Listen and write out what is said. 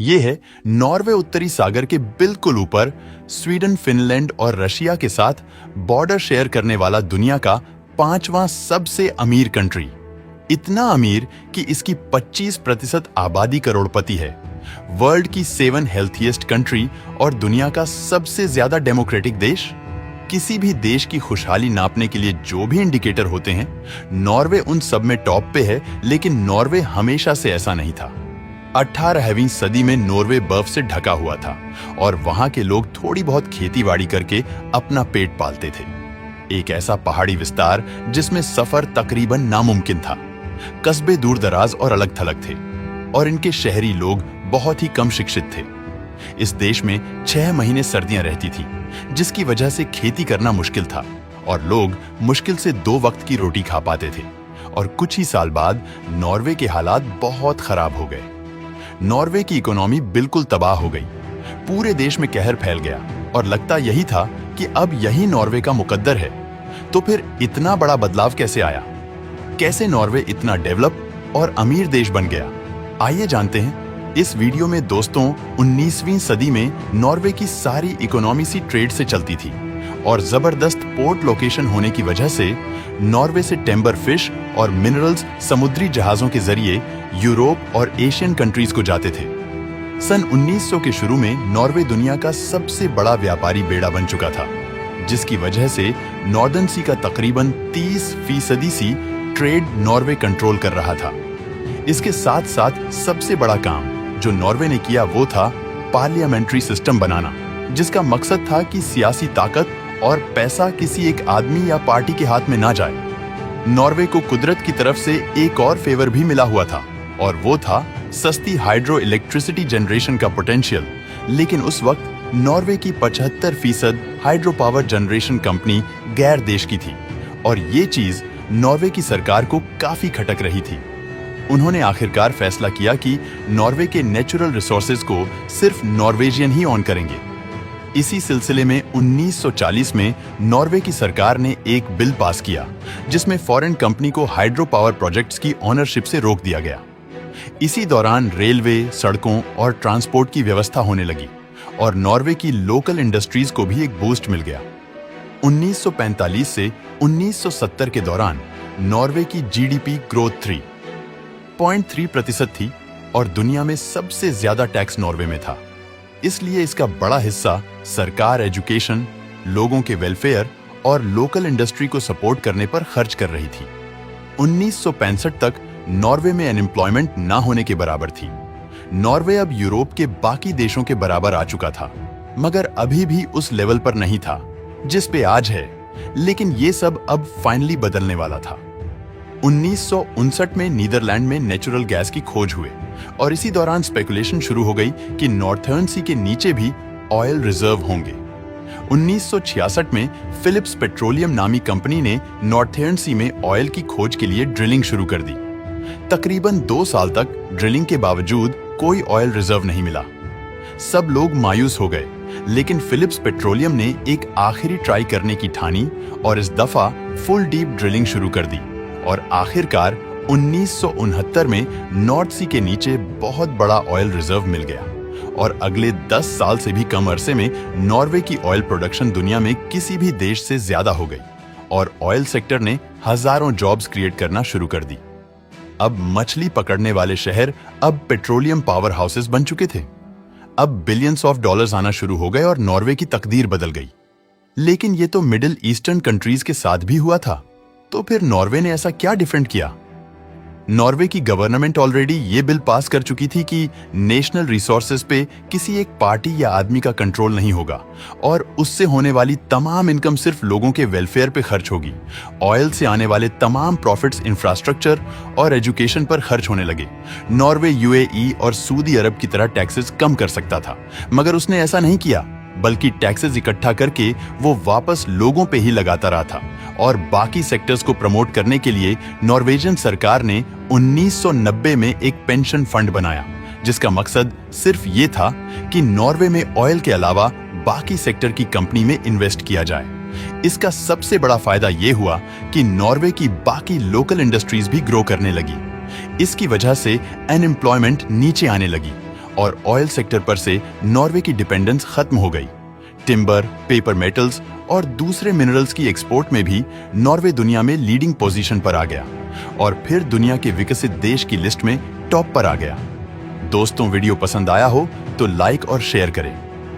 ये है नॉर्वे उत्तरी सागर के बिल्कुल ऊपर, स्वीडन, फिनलैंड और रशिया के साथ बॉर्डर शेयर करने वाला दुनिया का 5वां सबसे अमीर कंट्री। इतना अमीर कि इसकी 25% आबादी करोड़पति है, वर्ल्ड की 7 हेल्थीएस्ट कंट्री और दुनिया का सबसे ज्यादा डेमोक्रेटिक देश। किसी भी देश की खुशहाली नापने के लिए जो भी इंडिकेटर होते हैं, नॉर्वे उन सब में टॉप पे है। लेकिन नॉर्वे हमेशा से ऐसा नहीं था। 18वीं सदी में नॉर्वे बर्फ से ढका हुआ था और वहां के लोग थोड़ी बहुत खेतीबाड़ी करके अपना पेट पालते थे। एक ऐसा पहाड़ी विस्तार जिसमें सफर तकरीबन नामुमकिन था। कस्बे दूर दराज और अलग थलग थे और इनके शहरी लोग बहुत ही कम शिक्षित थे। इस देश में 6 महीने सर्दियां रहती थी, जिसकी वजह से खेती करना मुश्किल था और लोग मुश्किल से 2 वक्त की रोटी खा पाते थे। और कुछ ही साल बाद नॉर्वे के हालात बहुत खराब हो गए। नॉर्वे की इकोनॉमी बिल्कुल तबाह हो गई। पूरे देश में कहर फैल गया और लगता यही था कि अब यही नॉर्वे का मुकद्दर है। तो फिर इतना बड़ा बदलाव कैसे आया? कैसे नॉर्वे इतना डेवलप और अमीर देश बन गया? आइए जानते हैं इस वीडियो में। दोस्तों, 19वीं सदी में नॉर्वे की सारी इकोनॉमी सी ट्रेड से चलती थी और जबरदस्त पोर्ट लोकेशन होने की वजह से नॉर्वे से टेम्बर फिश और मिनरल्स समुद्री जहाजों के जरिए यूरोप और एशियन कंट्रीज को जाते थे। सन 1900 के शुरू में नॉर्वे दुनिया का सबसे बड़ा व्यापारी बेड़ा बन चुका था, जिसकी वजह से नॉर्दर्न सी का तकरीबन 30% सी ट्रेड नॉर्वे कंट्रोल कर रहा था। इसके साथ साथ सबसे बड़ा काम जो नॉर्वे ने किया वो था पार्लियामेंट्री सिस्टम बनाना, जिसका मकसद था कि सियासी ताकत और पैसा किसी एक आदमी या पार्टी के हाथ में ना जाए। नॉर्वे को कुदरत की तरफ से एक और फेवर भी मिला हुआ था और वो था सस्ती हाइड्रो इलेक्ट्रिसिटी जनरेशन का पोटेंशियल। लेकिन उस वक्त नॉर्वे की 75% हाइड्रो पावर जनरेशन कंपनी गैर देश की थी और ये चीज नॉर्वे की सरकार को काफी खटक रही थी। उन्होंने आखिरकार फैसला किया कि नॉर्वे के नेचुरल रिसोर्सेज को सिर्फ नॉर्वेजियन ही ऑन करेंगे। इसी सिलसिले में 1940 में नॉर्वे की सरकार ने एक बिल पास किया जिसमें फॉरेन कंपनी को हाइड्रो पावर प्रोजेक्ट्स की ओनरशिप से रोक दिया गया। इसी दौरान रेलवे, सड़कों और ट्रांसपोर्ट की व्यवस्था होने लगी और नॉर्वे की लोकल इंडस्ट्रीज को भी एक बूस्ट मिल गया। 1945 से 1970 के दौरान नॉर्वे की जीडीपी ग्रोथ 3.3% थी और दुनिया में सबसे ज्यादा टैक्स नॉर्वे में था। इसलिए इसका बड़ा हिस्सा सरकार एजुकेशन, लोगों के वेलफेयर और लोकल इंडस्ट्री को सपोर्ट करने पर खर्च कर रही थी। 1965 तक नॉर्वे में अनएम्प्लॉयमेंट ना होने के बराबर थी। नॉर्वे अब यूरोप के बाकी देशों के बराबर आ चुका था, मगर अभी भी उस लेवल पर नहीं था जिस पे आज है। लेकिन ये सब अब फाइनली बदलने वाला था। 1959 में नीदरलैंड में नेचुरल गैस की खोज हुए और इसी दौरान स्पेकुलेशन शुरू हो गई कि नॉर्थर्न सी के नीचे भी ऑयल रिजर्व होंगे। 1966 में फिलिप्स पेट्रोलियम नामी कंपनी ने नॉर्थर्न सी में ऑयल की खोज के लिए ड्रिलिंग शुरू कर दी। तकरीबन 2 साल तक ड्रिलिंग के बावजूद कोई ऑयल रिजर्व नहीं मिला। सब लोग मायूस हो गए, लेकिन फिलिप्स पेट्रोलियम ने एक आखिरी ट्राई करने की ठानी और इस दफा फुल डीप ड्रिलिंग शुरू कर दी और आखिरकार 1969 में नॉर्थ सी के नीचे बहुत बड़ा ऑयल रिजर्व मिल गया और अगले 10 साल से भी कम अरसे में नॉर्वे की ऑयल प्रोडक्शन दुनिया में किसी भी देश से ज्यादा हो गई और ऑयल सेक्टर ने हजारों जॉब्स क्रिएट करना शुरू कर दी। अब मछली पकड़ने वाले शहर अब पेट्रोलियम पावर हाउसेस बन चुके थे। अब बिलियंस ऑफ डॉलर्स आना शुरू हो गए और नॉर्वे की तकदीर बदल गई। लेकिन ये तो मिडिल ईस्टर्न कंट्रीज के साथ भी हुआ था। तो फिर नॉर्वे ने ऐसा क्या डिफरेंट किया? नॉर्वे की गवर्नमेंट ऑलरेडी ये बिल पास कर चुकी थी कि नेशनल रिसोर्सेज पे किसी एक पार्टी या आदमी का कंट्रोल नहीं होगा और उससे होने वाली तमाम इनकम सिर्फ लोगों के वेलफेयर पे खर्च होगी। ऑयल से आने वाले तमाम प्रॉफिट्स इंफ्रास्ट्रक्चर और एजुकेशन पर खर्च होने लगे। नॉर्वे यूएई और सऊदी अरब की तरह टैक्सेस कम कर सकता था, मगर उसने ऐसा नहीं किया, बल्कि टैक्सेस इकट्ठा करके वो वापस लोगों पे ही लगाता रहा था। और बाकी सेक्टर्स को प्रमोट करने के लिए नॉर्वेजियन सरकार ने 1990 में एक पेंशन फंड बनाया, जिसका मकसद सिर्फ ये था कि नॉर्वे में ऑयल के अलावा बाकी सेक्टर की कंपनी में इन्वेस्ट किया जाए। इसका सबसे बड़ा फायदा ये हुआ कि नॉर्वे की बाकी लोकल इंडस्ट्रीज भी ग्रो करने लगी। इसकी वजह से अनएम्प्लॉयमेंट नीचे आने लगी और ऑयल सेक्टर पर से नॉर्वे की डिपेंडेंस खत्म हो गई। टिम्बर, पेपर मेटल्स और दूसरे मिनरल्स की एक्सपोर्ट में भी नॉर्वे दुनिया में लीडिंग पोजीशन पर आ गया और फिर दुनिया के विकसित देश की लिस्ट में टॉप पर आ गया। दोस्तों, वीडियो पसंद आया हो तो लाइक और शेयर करें।